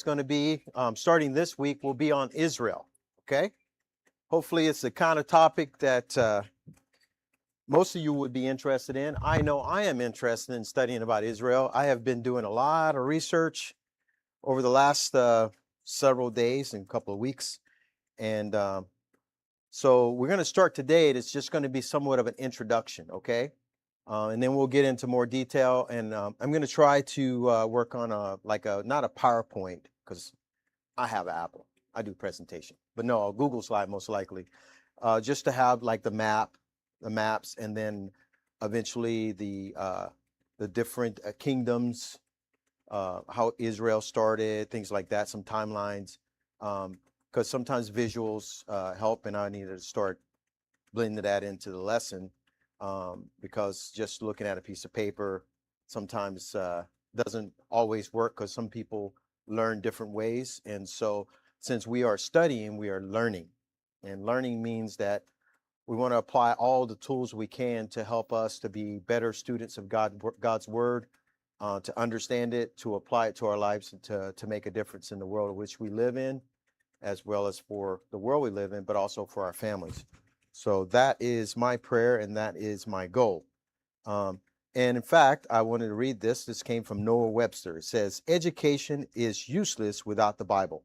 topic's going to be, starting this week, will be on Israel. Okay. Hopefully, it's the kind of topic that most of you would be interested in. I know I am interested in studying about Israel. I have been doing a lot of research over the last several days and couple of weeks. And so we're going to start today. It's just going to be somewhat of an introduction, okay? And then we'll get into more detail. And I'm going to try to work on not a PowerPoint, because I have Apple. I do presentation, but no, a Google slide most likely, just to have like the maps, and then eventually the different kingdoms, how Israel started, things like that, some timelines, because sometimes visuals help, and I needed to start blending that into the lesson, because just looking at a piece of paper sometimes doesn't always work, because some people learn different ways. And so since we are studying, we are learning, and learning means that we want to apply all the tools we can to help us to be better students of God's word, to understand it, to apply it to our lives, and to make a difference in the world in which we live in, as well as for the world we live in, but also for our families. So that is my prayer, and that is my goal. And in fact, I wanted to read this. This came from Noah Webster. It says, "Education is useless without the Bible.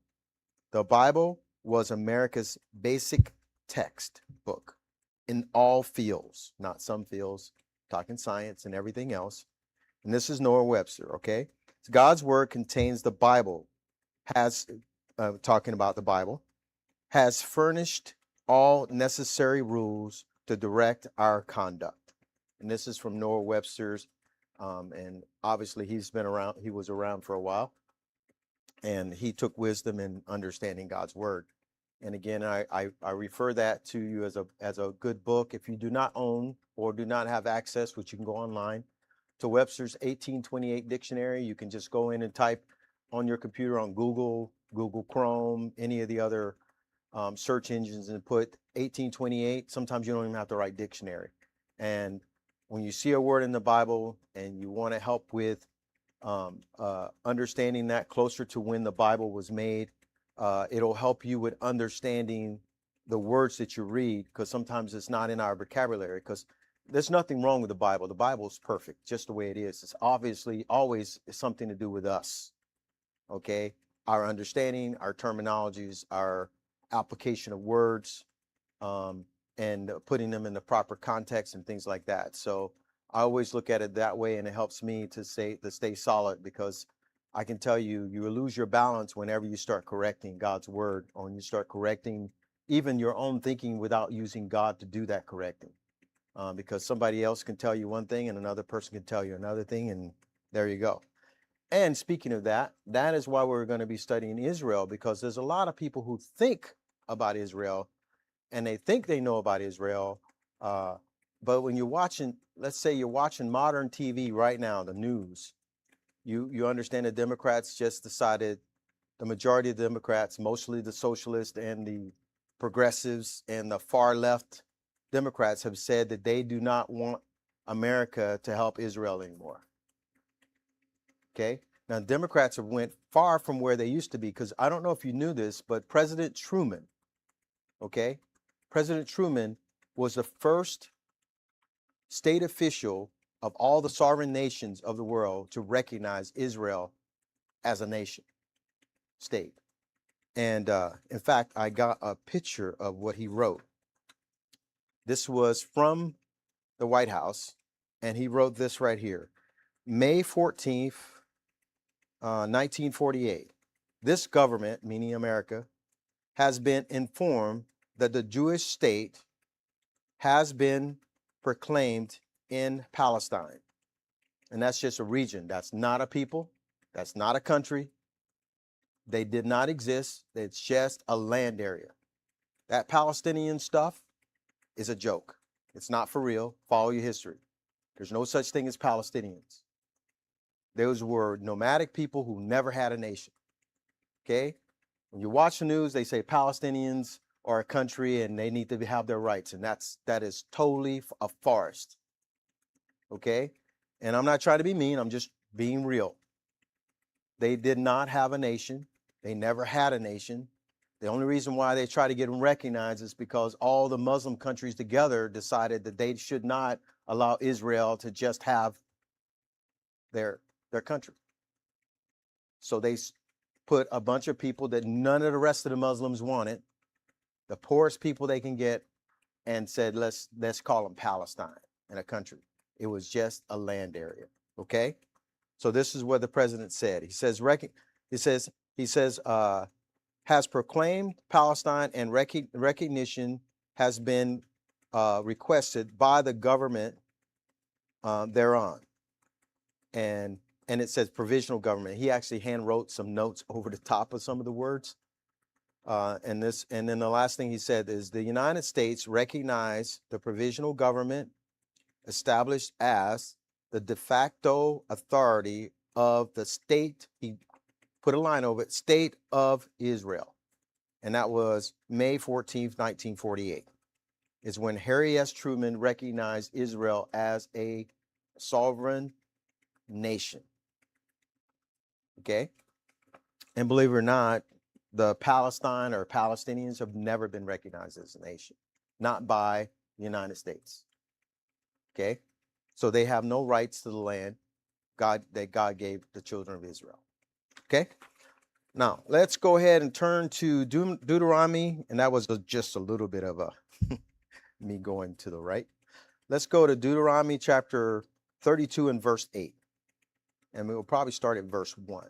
The Bible was America's basic textbook in all fields, not some fields, talking science and everything else." And this is Noah Webster, okay? God's word contains the Bible, talking about the Bible, has furnished all necessary rules to direct our conduct. And this is from Noah Webster's, and obviously he was around for a while, and he took wisdom in understanding God's word. And again, I refer that to you as a good book. If you do not own or do not have access, which you can go online, to Webster's 1828 dictionary, you can just go in and type on your computer on Google Chrome, any of the other search engines, and put 1828. Sometimes you don't even have to write dictionary. And when you see a word in the Bible and you want to help with understanding that closer to when the Bible was made, it'll help you with understanding the words that you read, because sometimes it's not in our vocabulary, because there's nothing wrong with the Bible. The Bible is perfect just the way it is. It's obviously always something to do with us, okay? Our understanding, our terminologies, our application of words, and putting them in the proper context and things like that. So I always look at it that way, and it helps me to stay solid, because I can tell you, you will lose your balance whenever you start correcting God's word, or when you start correcting even your own thinking without using God to do that correcting. Because somebody else can tell you one thing and another person can tell you another thing, and there you go. And speaking of that, that is why we're going to be studying Israel, because there's a lot of people who think about Israel, and they think they know about Israel. But when you're watching, let's say you're watching modern TV right now, the news, you understand the Democrats just decided, the majority of the Democrats, mostly the socialists and the progressives and the far left Democrats, have said that they do not want America to help Israel anymore. Okay. Now, Democrats have went far from where they used to be, because I don't know if you knew this, but President Truman, okay, President Truman was the first state official of all the sovereign nations of the world to recognize Israel as a nation state. And in fact, I got a picture of what he wrote. This was from the White House, and he wrote this right here. May 14th, 1948. This government, meaning America, has been informed that the Jewish state has been proclaimed in Palestine. And that's just a region. That's not a people. That's not a country. They did not exist. It's just a land area. That Palestinian stuff is a joke. It's not for real. Follow your history. There's no such thing as Palestinians. Those were nomadic people who never had a nation. Okay? When you watch the news, they say Palestinians are a country and they need to have their rights. And that is totally a farce. Okay? And I'm not trying to be mean. I'm just being real. They did not have a nation. They never had a nation. The only reason why they try to get them recognized is because all the Muslim countries together decided that they should not allow Israel to just have their country. So they put a bunch of people that none of the rest of the Muslims wanted, the poorest people they can get, and said, let's call them Palestine and a country. It was just a land area. Okay. So this is what the president said. He says, has proclaimed Palestine, and recognition has been requested by the government thereon. And it says provisional government. He actually hand wrote some notes over the top of some of the words. And then the last thing he said is the United States recognize the provisional government established as the de facto authority of the state. He put a line over it, State of Israel. And that was May 14th, 1948, is when Harry S. Truman recognized Israel as a sovereign nation. Okay. And believe it or not, the Palestine or Palestinians have never been recognized as a nation, not by the United States. Okay. So they have no rights to the land that God gave the children of Israel. Okay. Now let's go ahead and turn to Deuteronomy. And that was just a little bit of me going to the right. Let's go to Deuteronomy chapter 32 and verse 8. And we will probably start at verse 1.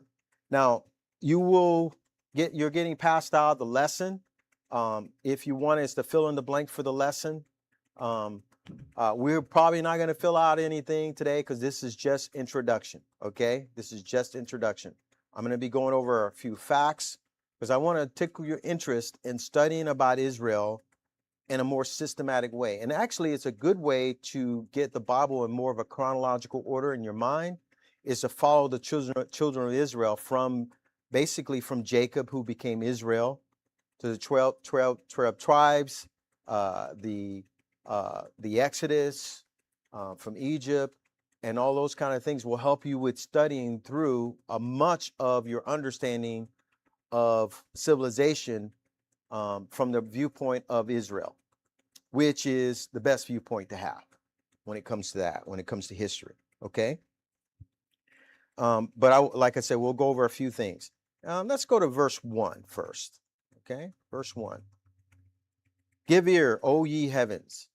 Now, you're getting passed out the lesson. If you want us to fill in the blank for the lesson, we're probably not going to fill out anything today because this is just introduction. Okay, this is just introduction. I'm going to be going over a few facts because I want to tickle your interest in studying about Israel in a more systematic way. And actually, it's a good way to get the Bible in more of a chronological order in your mind, is to follow the children of Israel basically from Jacob, who became Israel, to the 12 tribes, the Exodus from Egypt, and all those kind of things will help you with studying through much of your understanding of civilization from the viewpoint of Israel, which is the best viewpoint to have when it comes to that, when it comes to history. Okay. But like I said, we'll go over a few things. Let's go to verse 1 first. Okay. Verse 1. Give ear, O ye heavens,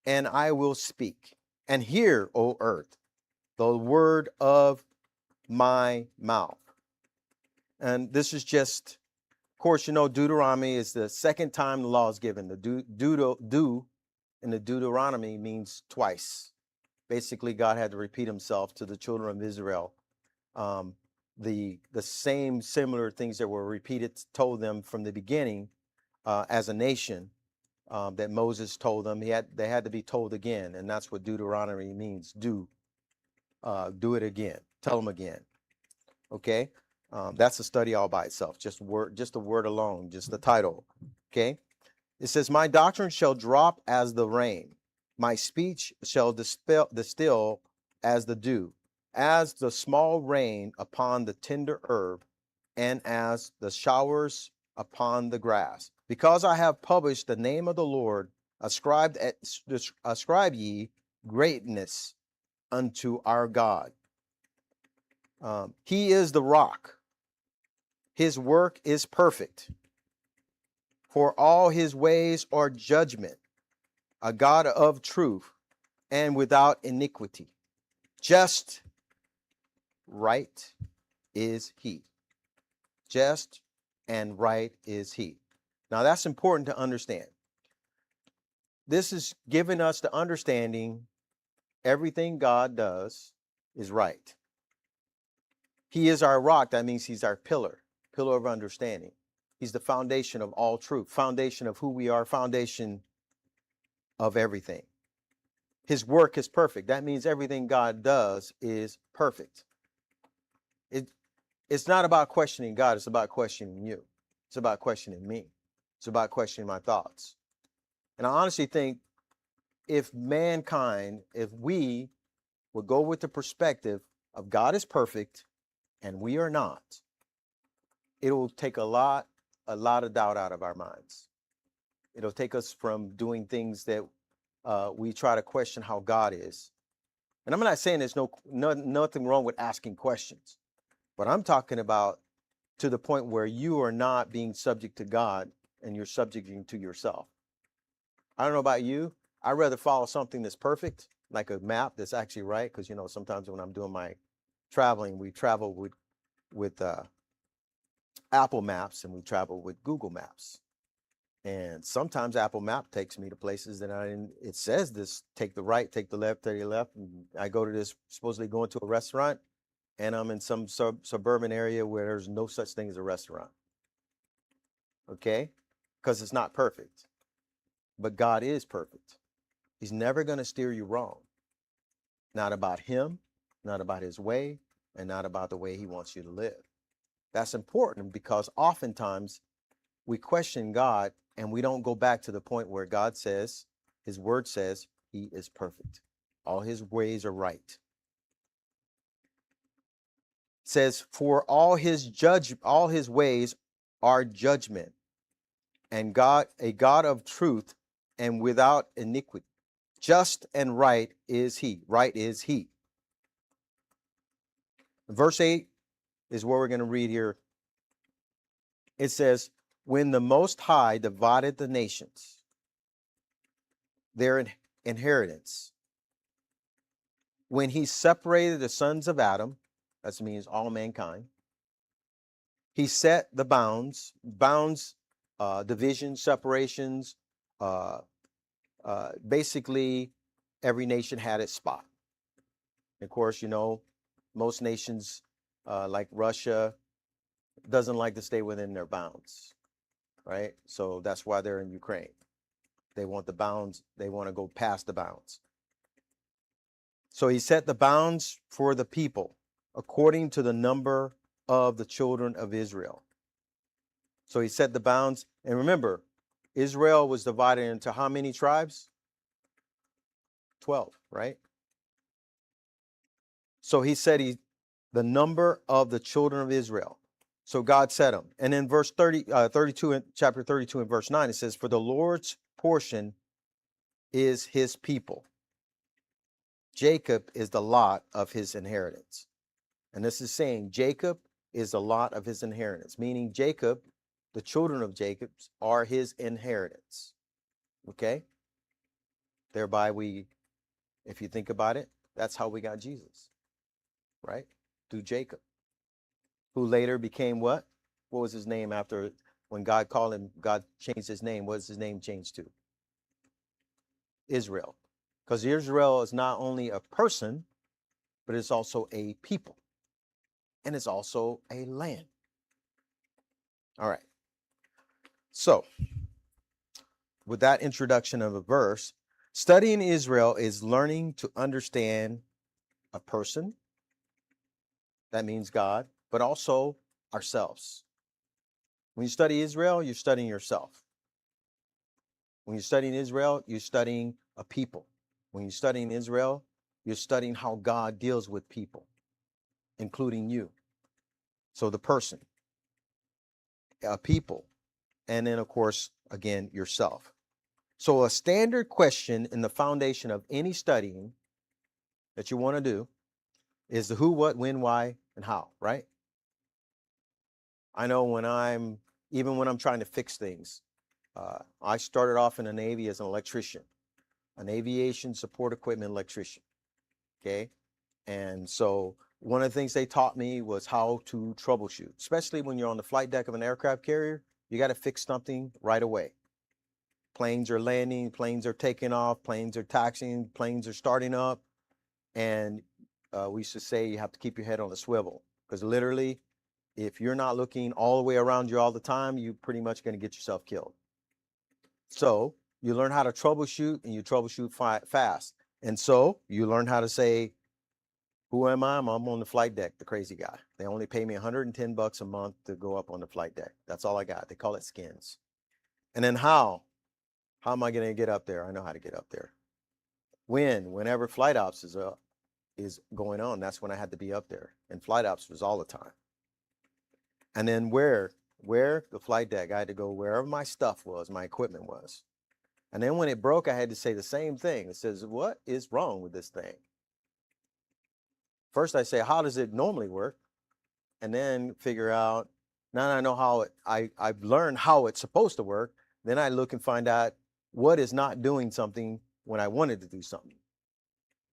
and I will speak, and hear, O earth, the word of my mouth. And this is just, of course, Deuteronomy is the second time the law is given. The do in the Deuteronomy means twice. Basically, God had to repeat himself to the children of Israel. The same similar things that were repeated, told them from the beginning as a nation that Moses told them. They had to be told again, and that's what Deuteronomy means. Do it again. Tell them again. Okay. That's a study all by itself. Just the word alone, just the title. Okay. It says, my doctrine shall drop as the rain. My speech shall distill as the dew, as the small rain upon the tender herb, and as the showers upon the grass. Because I have published the name of the Lord, ascribe ye greatness unto our God. He is the rock. His work is perfect. For all his ways are judgment, a God of truth and without iniquity. Just, right is he. Just and right is he. Now that's important to understand. This is giving us the understanding everything God does is right. He is our rock. That means he's our pillar of understanding. He's the foundation of all truth, foundation of who we are, foundation of everything. His work is perfect. That means everything God does is perfect. It's not about questioning God. It's about questioning you. It's about questioning me. It's about questioning my thoughts. And I honestly think if we would go with the perspective of God is perfect and we are not, it'll take a lot of doubt out of our minds. It'll take us from doing things that we try to question how God is. And I'm not saying there's nothing wrong with asking questions, but I'm talking about to the point where you are not being subject to God and you're subjecting to yourself. I don't know about you. I'd rather follow something that's perfect, like a map that's actually right. Because, sometimes when I'm doing my traveling, we travel with Apple Maps and we travel with Google Maps. And sometimes Apple Map takes me to places that it says this, take the right, take the left, take the left. And I go to this, supposedly going to a restaurant, and I'm in some suburban area where there's no such thing as a restaurant. Okay? Because it's not perfect. But God is perfect. He's never going to steer you wrong. Not about him, not about his way, and not about the way he wants you to live. That's important because oftentimes we question God and we don't go back to the point where God says, his word says, he is perfect. All his ways are right. It says, for all his ways are judgment, and God, a God of truth and without iniquity. Just and right is he. Right is he. Verse 8 is what we're going to read here. It says, when the Most High divided the nations, their inheritance, when he separated the sons of Adam, that means all mankind, he set the bounds, divisions, separations. Basically, every nation had its spot. Of course, most nations, like Russia, doesn't like to stay within their bounds, right? So that's why they're in Ukraine. They want the bounds. They want to go past the bounds. So he set the bounds for the people according to the number of the children of Israel. So he set the bounds. And remember, Israel was divided into how many tribes? 12, right? So he said the number of the children of Israel. So God set them. And in verse 32, chapter 32 and verse 9, it says, for the Lord's portion is his people. Jacob is the lot of his inheritance. And this is saying Jacob is the lot of his inheritance, meaning Jacob, the children of Jacob, are his inheritance. Okay? Thereby if you think about it, that's how we got Jesus, right? Through Jacob, who later became what? What was his name after when God called him? God changed his name. What was his name changed to? Israel. Because Israel is not only a person, but it's also a people. And it's also a land. All right. So, with that introduction of a verse, studying Israel is learning to understand a person. That means God, but also ourselves. When you study Israel, you're studying yourself. When you're studying Israel, you're studying a people. When you're studying Israel, you're studying how God deals with people, including you. So the person, a people, and then, of course, again, yourself. So a standard question in the foundation of any studying that you want to do is the who, what, when, why, and how, right? I know when I'm trying to fix things, I started off in the Navy as an electrician, an aviation support equipment electrician, okay? And so one of the things they taught me was how to troubleshoot, especially when you're on the flight deck of an aircraft carrier. You got to fix something right away. Planes are landing, planes are taking off, planes are taxiing, planes are starting up. And we used to say you have to keep your head on a swivel, because literally, if you're not looking all the way around you all the time, you're pretty much going to get yourself killed. So you learn how to troubleshoot, and you troubleshoot fast. And so you learn how to say, who am I? I'm on the flight deck, the crazy guy. They only pay me $110 a month to go up on the flight deck. That's all I got. They call it skins. And then how? How am I going to get up there? I know how to get up there. Whenever flight ops is going on, that's when I had to be up there. And flight ops was all the time. And then where the flight deck, I had to go wherever my stuff was, my equipment was. And then when it broke, I had to say the same thing. It says, what is wrong with this thing? First I say, how does it normally work? And then figure out, now that I know how I've learned how it's supposed to work, then I look and find out what is not doing something when I wanted to do something.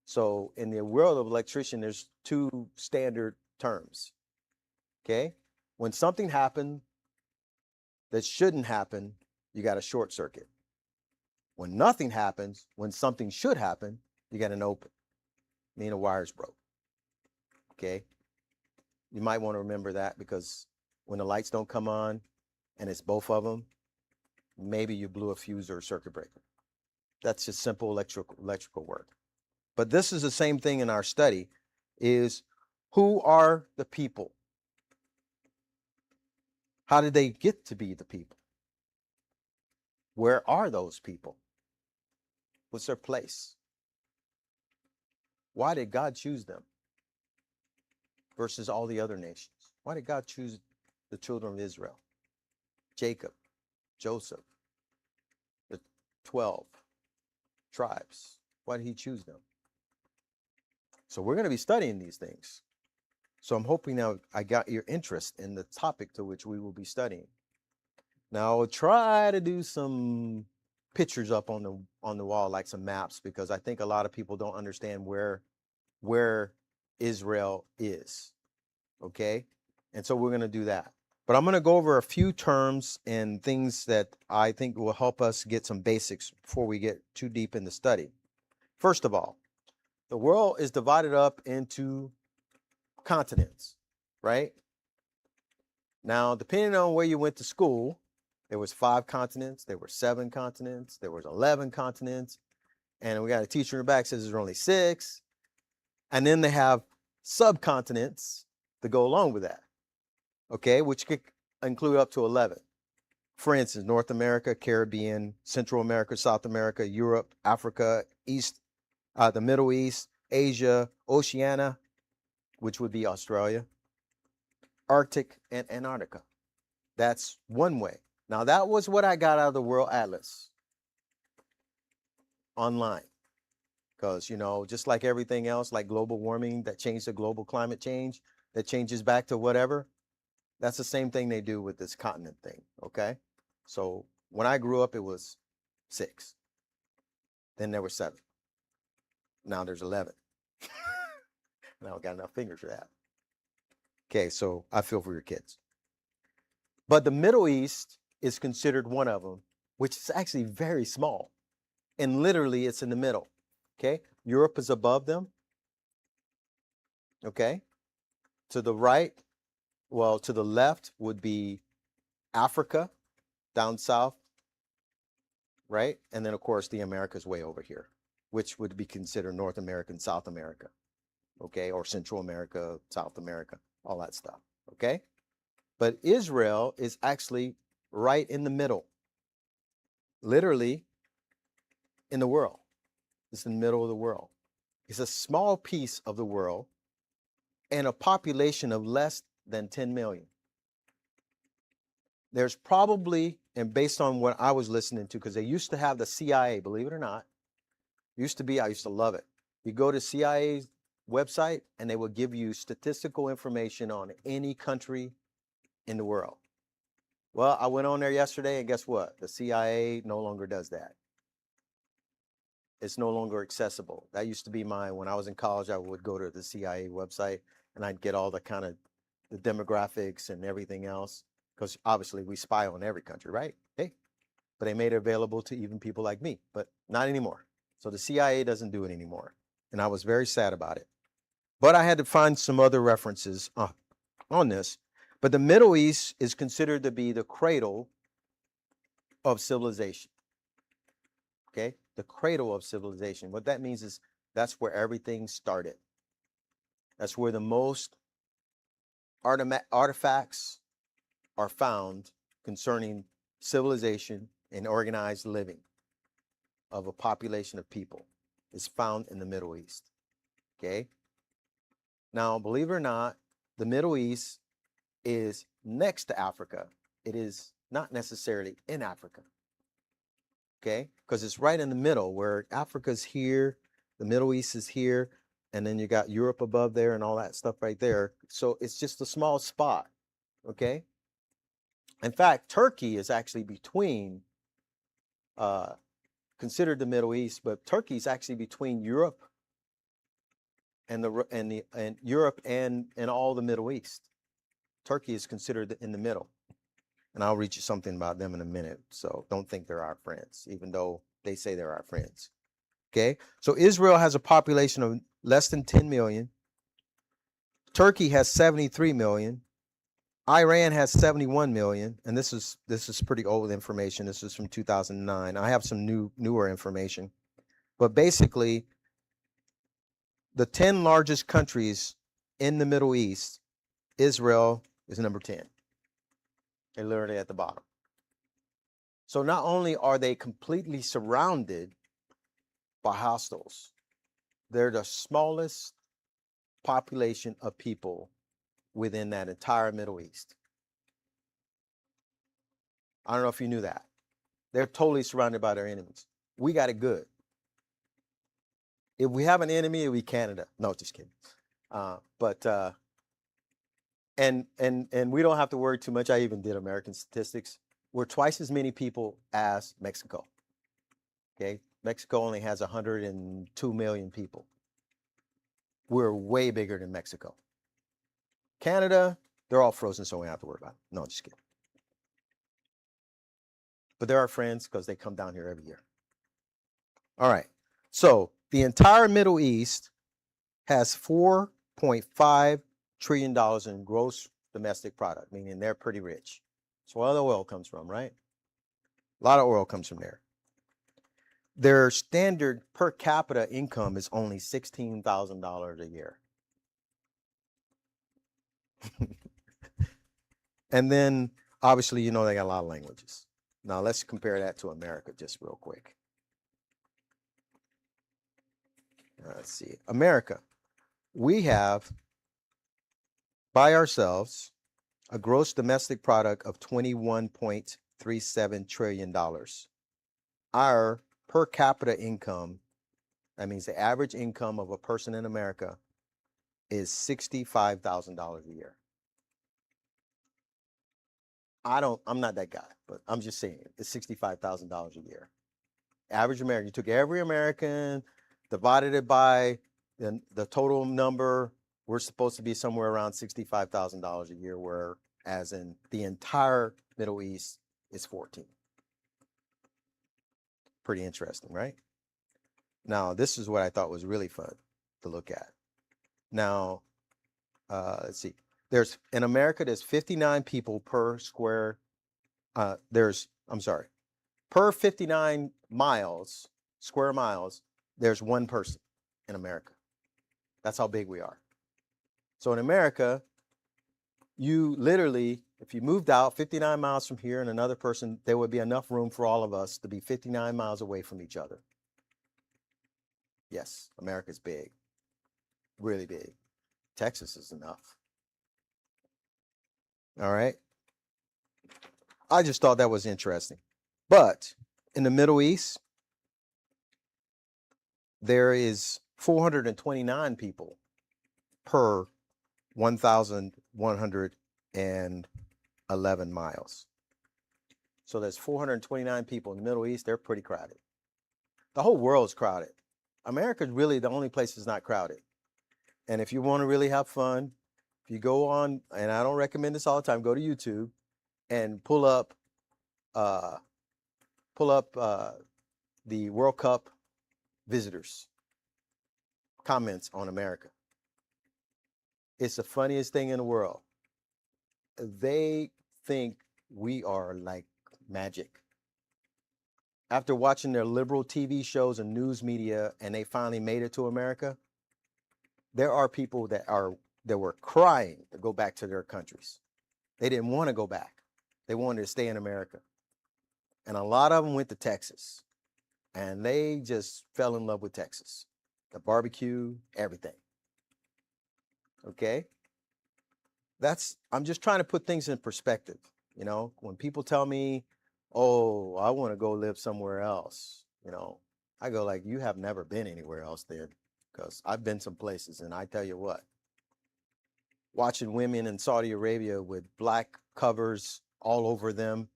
So in the world of electrician, there's two standard terms, okay? When something happened that shouldn't happen, you got a short circuit. When nothing happens, when something should happen, you got an open, meaning a wire's broke, okay? You might want to remember that, because when the lights don't come on and it's both of them, maybe you blew a fuse or a circuit breaker. That's just simple electrical work. But this is the same thing in our study, is who are the people? How did they get to be the people? Where are those people? What's their place? Why did God choose them versus all the other nations? Why did God choose the children of Israel? Jacob, Joseph, the 12 tribes. Why did he choose them? So we're going to be studying these things. So I'm hoping now I got your interest in the topic to which we will be studying. Now I'll try to do some pictures up on the wall, like some maps, because I think a lot of people don't understand where Israel is. Okay? And so we're going to do that. But I'm going to go over a few terms and things that I think will help us get some basics before we get too deep in the study. First of all, the world is divided up into continents, right? Now, depending on where you went to school, there was 5 continents, there were 7 continents, there was 11 continents, and we got a teacher in the back says there's only 6. And then they have subcontinents to go along with that, okay, which could include up to 11. For instance, North America, Caribbean, Central America, South America, Europe, Africa, the Middle East, Asia, Oceania, which would be Australia, Arctic, and Antarctica. That's one way. Now, that was what I got out of the World Atlas online. Because, just like everything else, like global warming that changed to global climate change, that changes back to whatever, that's the same thing they do with this continent thing, okay? So when I grew up, it was 6. Then there were 7. Now there's 11. Now I got enough fingers for that. Okay, so I feel for your kids. But the Middle East is considered one of them, which is actually very small. And literally it's in the middle, okay? Europe is above them, okay? To the right, well, to the left would be Africa, down south, right? And then, of course, the Americas way over here, which would be considered North America and South America, okay? Or Central America, South America, all that stuff, okay? But Israel is actually right in the middle, literally in the world. It's in the middle of the world. It's a small piece of the world and a population of less than 10 million. There's probably, and based on what I was listening to, because they used to have the CIA, believe it or not, I used to love it. You go to CIA's website and they will give you statistical information on any country in the world. Well, I went on there yesterday and guess what? The CIA no longer does that. It's no longer accessible. That used to be mine. When I was in college, I would go to the CIA website and I'd get all the kind of the demographics and everything else. Because obviously we spy on every country, right? Hey, but they made it available to even people like me, but not anymore. So the CIA doesn't do it anymore. And I was very sad about it. But I had to find some other references on this. But the Middle East is considered to be the cradle of civilization. Okay? The cradle of civilization. What that means is that's where everything started. That's where the most artifacts are found concerning civilization and organized living of a population of people. Is found in the Middle East. Okay? Now, believe it or not, the Middle East is next to Africa. It is not necessarily in Africa. Okay, because it's right in the middle where Africa's here, the Middle East is here, and then you got Europe above there and all that stuff right there. So it's just a small spot. Okay. In fact, Turkey is actually between, uh, considered the Middle East, but Turkey is actually between Europe and Europe and all the Middle East. Turkey is considered in the middle, and I'll read you something about them in a minute. So don't think they're our friends, even though they say they're our friends. Okay, so Israel has a population of less than 10 million. Turkey has 73 million. Iran has 71 million, and this is pretty old information. This is from 2009. I have some newer information, but basically, the 10 largest countries in the Middle East, Israel is number 10. They're literally at the bottom. So not only are they completely surrounded by hostiles, they're the smallest population of people within that entire Middle East. I don't know if you knew that. They're totally surrounded by their enemies. We got it good. If we have an enemy, it'll be Canada. No, just kidding. And we don't have to worry too much. I even did American statistics. We're twice as many people as Mexico. Okay, Mexico only has 102 million people. We're way bigger than Mexico. Canada, they're all frozen, so we don't have to worry about it. No, just kidding. But they're our friends because they come down here every year. All right. So the entire Middle East has $4.5 trillion in gross domestic product, meaning they're pretty rich. That's where all the oil comes from, right? A lot of oil comes from there. Their standard per capita income is only $16,000 a year. And then obviously, you know, they got a lot of languages. Now let's compare that to America just real quick. Let's see. America, we have by ourselves a gross domestic product of $21.37 trillion. Our per capita income, that means the average income of a person in America, is $65,000 a year. I'm not that guy, but I'm just saying it's $65,000 a year. Average American, you took every American, divided it by the total number, we're supposed to be somewhere around $65,000 a year, whereas in the entire Middle East is 14. Pretty interesting, right? Now, this is what I thought was really fun to look at. Now, let's see. In America, there's 59 people per square. Per 59 square miles, there's one person in America. That's how big we are. So in America, you literally, if you moved out 59 miles from here and another person, there would be enough room for all of us to be 59 miles away from each other. Yes, America's big, really big. Texas is enough. All right. I just thought that was interesting. But in the Middle East, there is 429 people per 1,111 miles. So there's 429 people in the Middle East. They're pretty crowded. The whole world's crowded. America is really the only place that's not crowded. And if you want to really have fun, if you go on, and I don't recommend this all the time, go to YouTube and pull up the World Cup visitors comments on America. It's the funniest thing in the world. They think we are like magic. After watching their liberal TV shows and news media, and they finally made it to America, there are people that were crying to go back to their countries. They didn't want to go back. They wanted to stay in America. And a lot of them went to Texas, and they just fell in love with Texas. The barbecue, everything. Okay? I'm just trying to put things in perspective. When people tell me, oh, I want to go live somewhere else, I go like, you have never been anywhere else then, because I've been some places, and I tell you what, watching women in Saudi Arabia with black covers all over them,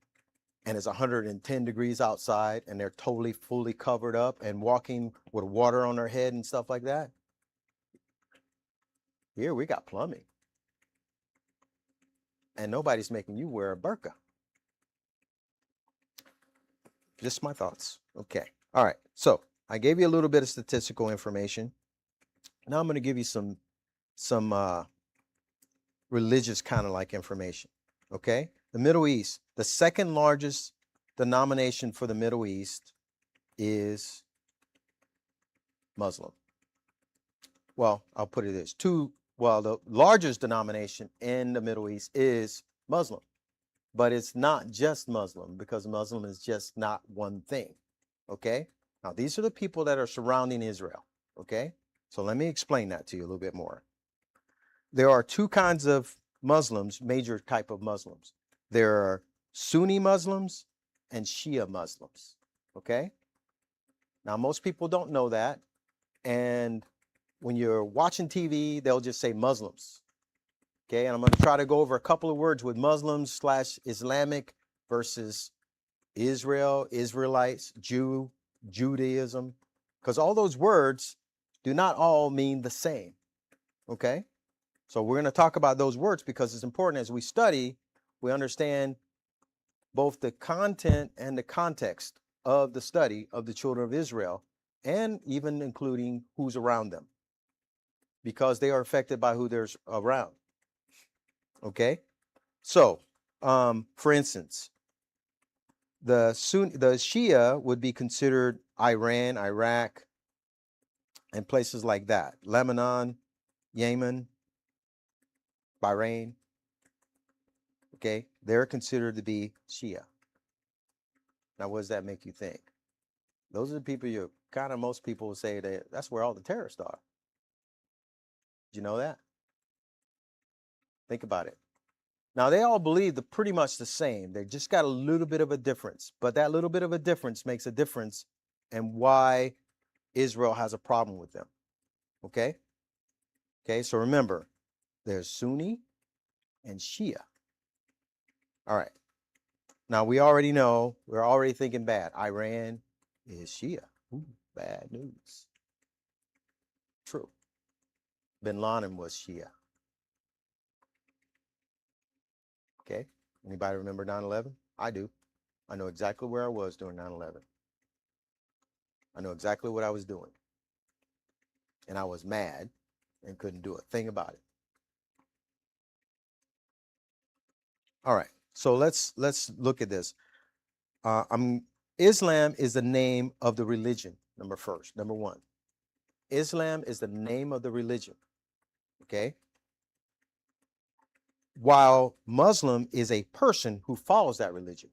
and it's 110 degrees outside, and they're totally fully covered up and walking with water on their head and stuff like that. Here we got plumbing, and nobody's making you wear a burqa. Just my thoughts. Okay. All right. So I gave you a little bit of statistical information. Now I'm going to give you some religious kind of like information. Okay. The Middle East, the second largest denomination for the Middle East is Muslim. Well, I'll put it as the largest denomination in the Middle East is Muslim, but it's not just Muslim, because Muslim is just not one thing. Okay. Now, these are the people that are surrounding Israel. Okay. So let me explain that to you a little bit more. There are two kinds of Muslims, major type of Muslims. There are Sunni Muslims and Shia Muslims. Okay. Now, most people don't know that. And when you're watching TV, they'll just say Muslims. Okay. And I'm going to try to go over a couple of words with Muslims / Islamic versus Israel, Israelites, Judaism, because all those words do not all mean the same. Okay. So we're going to talk about those words because it's important as we study, we understand both the content and the context of the study of the children of Israel, and even including who's around them, because they are affected by who they're around. Okay. So, for instance, the Shia would be considered Iran, Iraq, and places like that. Lebanon, Yemen, Bahrain. Okay, they're considered to be Shia. Now, what does that make you think? Those are the people most people will say that's where all the terrorists are. Did you know that? Think about it. Now, they all believe pretty much the same. They just got a little bit of a difference, but that little bit of a difference makes a difference in why Israel has a problem with them. Okay? Okay, so remember, there's Sunni and Shia. All right. Now, we already know, we're already thinking bad. Iran is Shia. Ooh, bad news. True. Bin Laden was Shia. Okay. Anybody remember 9/11? I do. I know exactly where I was during 9/11. I know exactly what I was doing. And I was mad and couldn't do a thing about it. All right. So let's look at this. Islam is the name of the religion. Number one. Islam is the name of the religion. Okay. While Muslim is a person who follows that religion.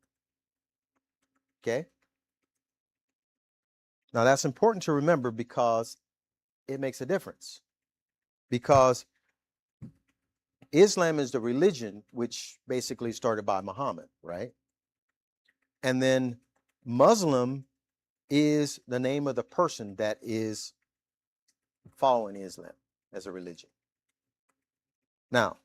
Okay. Now that's important to remember because it makes a difference. Because Islam is the religion which basically started by Muhammad, right? And then Muslim is the name of the person that is following Islam as a religion. Now,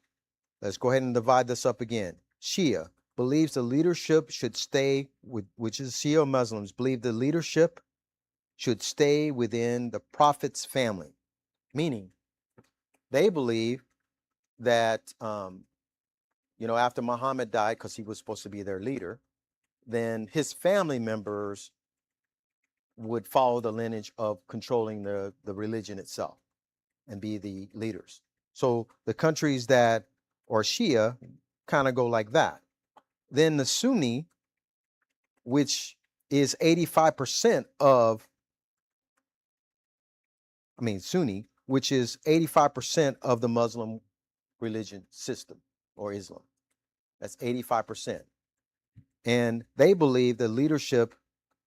let's go ahead and divide this up again. Shia believes the leadership should stay which is Shia Muslims believe the leadership should stay within the Prophet's family, meaning they believe that, after Muhammad died, because he was supposed to be their leader, then his family members would follow the lineage of controlling the religion itself and be the leaders. So the countries that are Shia kind of go like that. Then the Sunni, which is 85% Sunni, which is 85% of the Muslim religion system or Islam. That's 85%. And they believe the leadership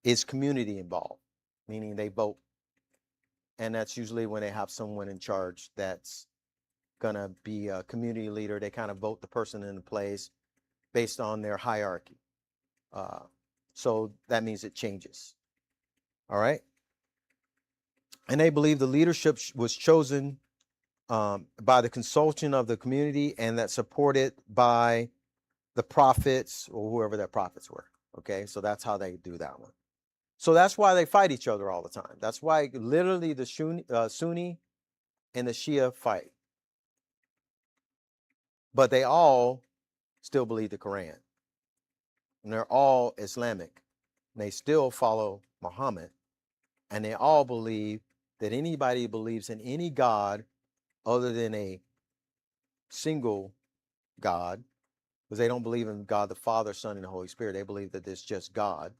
is community involved, meaning they vote. And that's usually when they have someone in charge that's gonna be a community leader. They kind of vote the person into place based on their hierarchy. So that means it changes. All right. And they believe the leadership was chosen by the consultation of the community and that supported by the prophets or whoever their prophets were. Okay. So that's how they do that one. So that's why they fight each other all the time. That's why literally the Sunni and the Shia fight. But they all still believe the Quran. And they're all Islamic. And they still follow Muhammad. And they all believe that anybody who believes in any God other than a single God, because they don't believe in God the Father, Son, and the Holy Spirit. They believe that there's just God,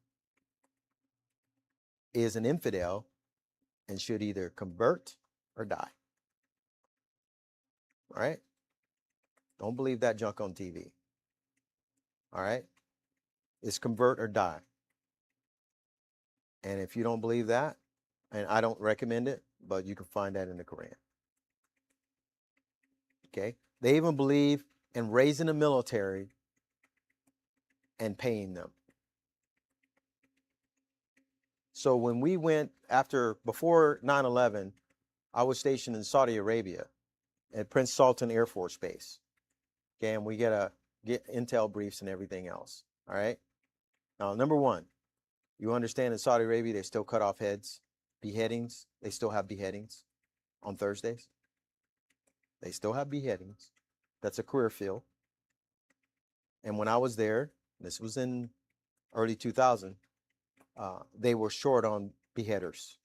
is an infidel and should either convert or die. All right? Don't believe that junk on TV. All right? It's convert or die. And if you don't believe that, and I don't recommend it, but you can find that in the Quran. Okay? They even believe in raising the military and paying them. So when we went before 9/11, I was stationed in Saudi Arabia at Prince Sultan Air Force Base. Okay, and we get intel briefs and everything else. All right. Now, number one, you understand in Saudi Arabia they still cut off heads, beheadings. They still have beheadings on Thursdays. They still have beheadings. That's a career field. And when I was there, this was in early 2000, they were short on beheaders,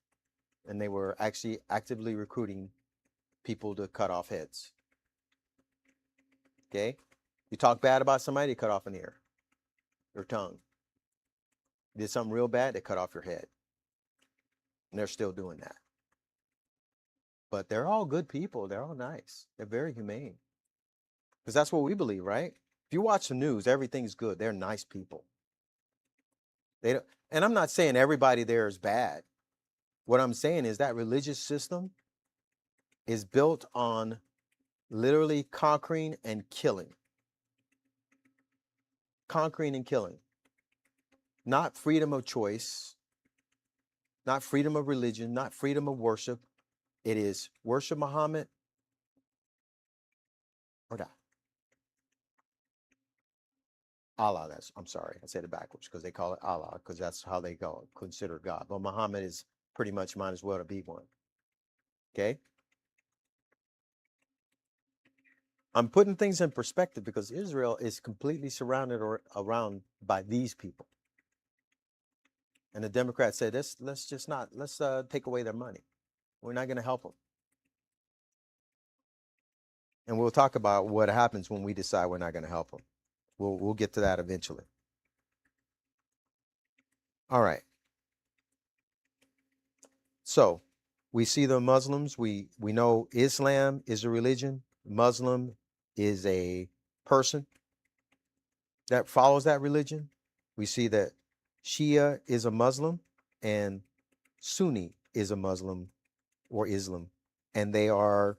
and they were actually actively recruiting people to cut off heads. Okay, you talk bad about somebody, they cut off an ear, your tongue. You did something real bad, they cut off your head, and they're still doing that. But they're all good people. They're all nice. They're very humane, because that's what we believe, right? If you watch the news, everything's good. They're nice people. They don't, and I'm not saying everybody there is bad. What I'm saying is that religious system is built on literally conquering and killing. Conquering and killing. Not freedom of choice, not freedom of religion, not freedom of worship. It is worship Muhammad or die. Allah, I'm sorry, I said it backwards because they call it Allah because that's how they consider God. But Muhammad is pretty much might as well to be one. Okay? I'm putting things in perspective because Israel is completely surrounded around by these people. And the Democrats said, let's take away their money. We're not going to help them. And we'll talk about what happens when we decide we're not going to help them. We'll get to that eventually. All right. So we see the Muslims. We know Islam is a religion. Muslim is a person that follows that religion. We see that Shia is a Muslim and Sunni is a Muslim or Islam. And they are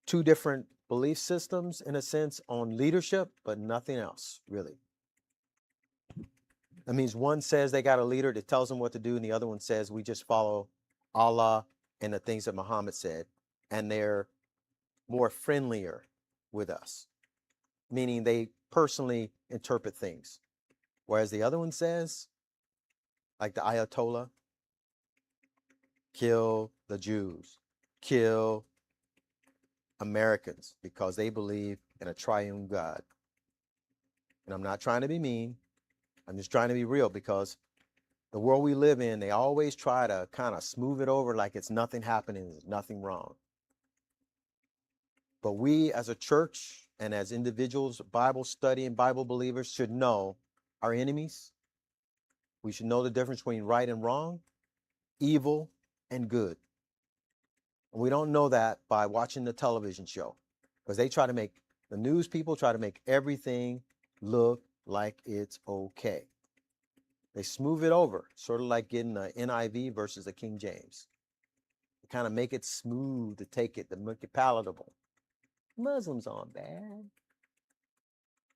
two different belief systems in a sense on leadership, but nothing else really. That means one says they got a leader that tells them what to do, and the other one says we just follow Allah and the things that Muhammad said, and they're more friendlier with us, meaning they personally interpret things. Whereas the other one says, like the Ayatollah, kill the Jews, kill Americans because they believe in a triune God. And I'm not trying to be mean. I'm just trying to be real because the world we live in, they always try to kind of smooth it over like it's nothing happening, there's nothing wrong. But we as a church and as individuals, Bible study and Bible believers should know our enemies. We should know the difference between right and wrong, evil and good. And we don't know that by watching the television show because the news people try to make everything look like it's okay. They smooth it over, sort of like getting the NIV versus the King James. They kind of make it smooth to make it palatable. Muslims aren't bad.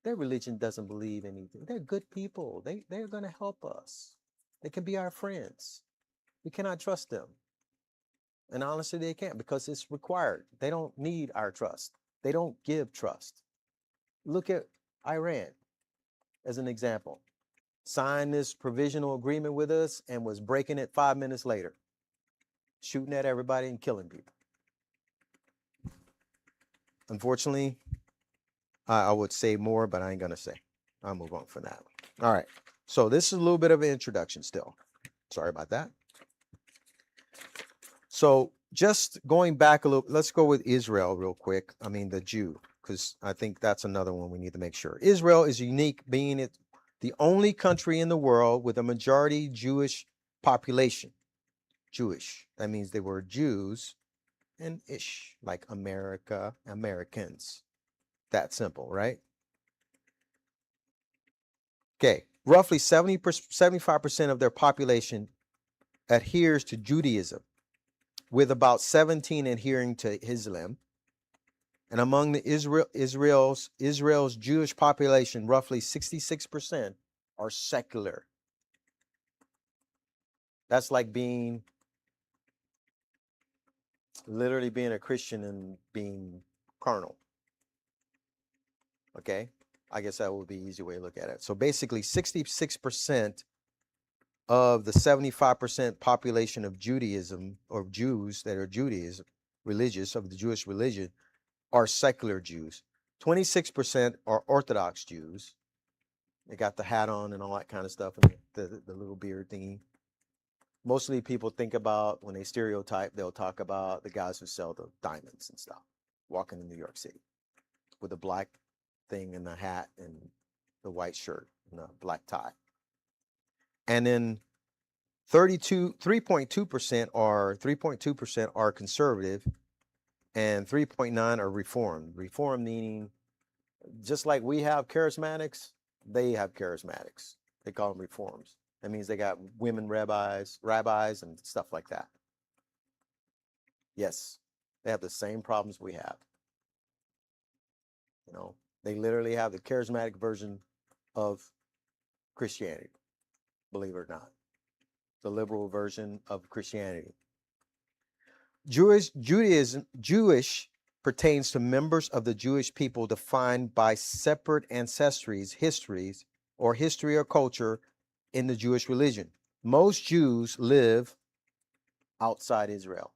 Their religion doesn't believe anything. They're good people. They're going to help us. They can be our friends. We cannot trust them. And honestly, they can't because it's required. They don't need our trust. They don't give trust. Look at Iran as an example. Signed this provisional agreement with us and was breaking it 5 minutes later, shooting at everybody and killing people. Unfortunately, I would say more, but I ain't going to say. I'll move on from that. All right. So this is a little bit of an introduction still. Sorry about that. So just going back a little, let's go with Israel real quick. I mean, the Jew, because I think that's another one we need to make sure. Israel is unique, being it the only country in the world with a majority Jewish population. Jewish. That means they were Jews and ish, like America, Americans. That simple, right? Okay. Roughly 75% of their population adheres to Judaism, with about 17 adhering to Islam. And among the Israel's Jewish population, roughly 66% are secular. That's like literally being a Christian and being carnal. Okay? I guess that would be an easy way to look at it. So basically 66% of the 75% population of Judaism, or Jews that are Judaism, religious of the Jewish religion, are secular Jews. 26% are Orthodox Jews. They got the hat on and all that kind of stuff, and the little beard thingy. Mostly people think about, when they stereotype, they'll talk about the guys who sell the diamonds and stuff, walking in New York City with a black thing and the hat and the white shirt and the black tie. And then 3.2% are conservative, and 3.9 are reformed. Reform meaning, just like we have charismatics, they have charismatics. They call them reforms. That means they got women rabbis and stuff like that. Yes, they have the same problems we have. You know, they literally have the charismatic version of Christianity, believe it or not. The liberal version of Christianity. Jewish pertains to members of the Jewish people defined by separate ancestries, histories, or history or culture in the Jewish religion. Most Jews live outside Israel.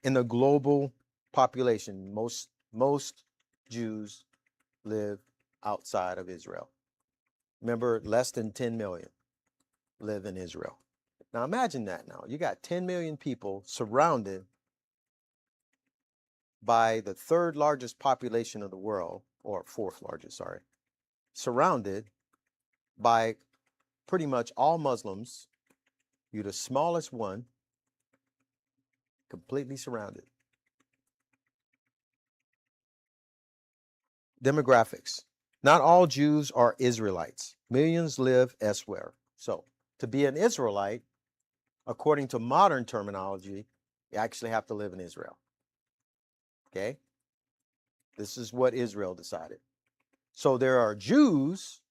In the global population, most Jews live outside of Israel. Remember, less than 10 million live in Israel. Now imagine that now. You got 10 million people surrounded by the third largest population of the world, or fourth largest, sorry, surrounded by pretty much all Muslims. You're the smallest one, completely surrounded. Demographics. Not all Jews are Israelites. Millions live elsewhere. So to be an Israelite, according to modern terminology, you actually have to live in Israel. Okay? This is what Israel decided. So there are Jews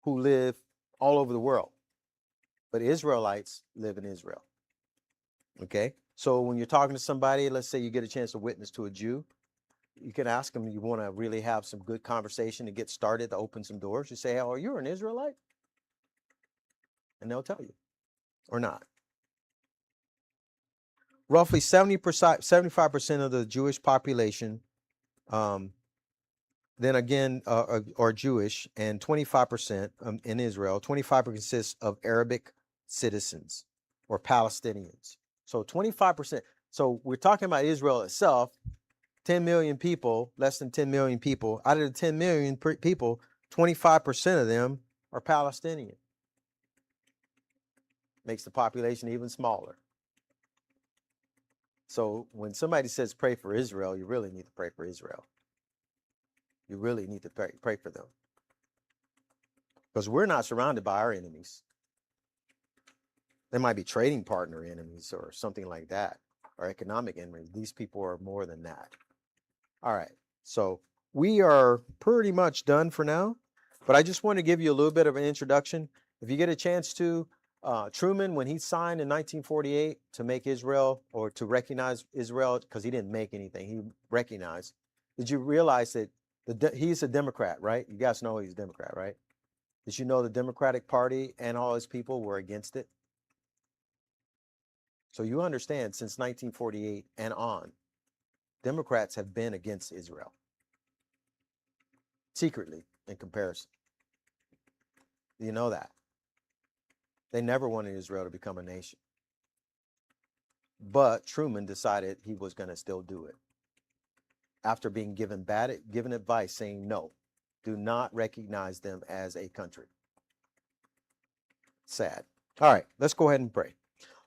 who live all over the world, but Israelites live in Israel. Okay? So when you're talking to somebody, let's say you get a chance to witness to a Jew, you can ask them, you want to really have some good conversation to get started, to open some doors. You say, oh, you're an Israelite? And they'll tell you, or not. Roughly 75% of the Jewish population, then again, are Jewish, and 25% in Israel. 25% consists of Arabic citizens or Palestinians. So 25%. So we're talking about Israel itself, 10 million people, less than 10 million people. Out of the 10 million people, 25% of them are Palestinian. Makes the population even smaller. So when somebody says pray for Israel, you really need to pray for Israel. You really need to pray for them. Because we're not surrounded by our enemies. They might be trading partner enemies or something like that. or economic enemies. These people are more than that. All right. So we are pretty much done for now, but I just want to give you a little bit of an introduction. If you get a chance to, Truman, when he signed in 1948 to make Israel or to recognize Israel, because he didn't make anything, he recognized. Did you realize that he's a Democrat, right? You guys know he's a Democrat, right? Did you know the Democratic Party and all his people were against it? So you understand, since 1948 and on, Democrats have been against Israel secretly in comparison. You know that. They never wanted Israel to become a nation. But Truman decided he was going to still do it after being given advice saying no, do not recognize them as a country. Sad. All right, let's go ahead and pray.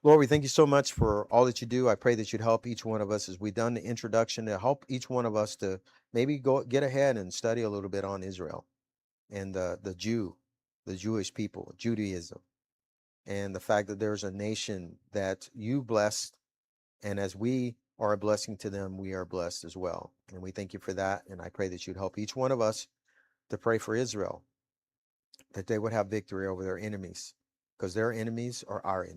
Lord, we thank you so much for all that you do. I pray that you'd help each one of us as we've done the introduction, to help each one of us to maybe get ahead and study a little bit on Israel and the Jewish people, Judaism, and the fact that there's a nation that you blessed. And as we are a blessing to them, we are blessed as well. And we thank you for that. And I pray that you'd help each one of us to pray for Israel, that they would have victory over their enemies, because their enemies are our enemies.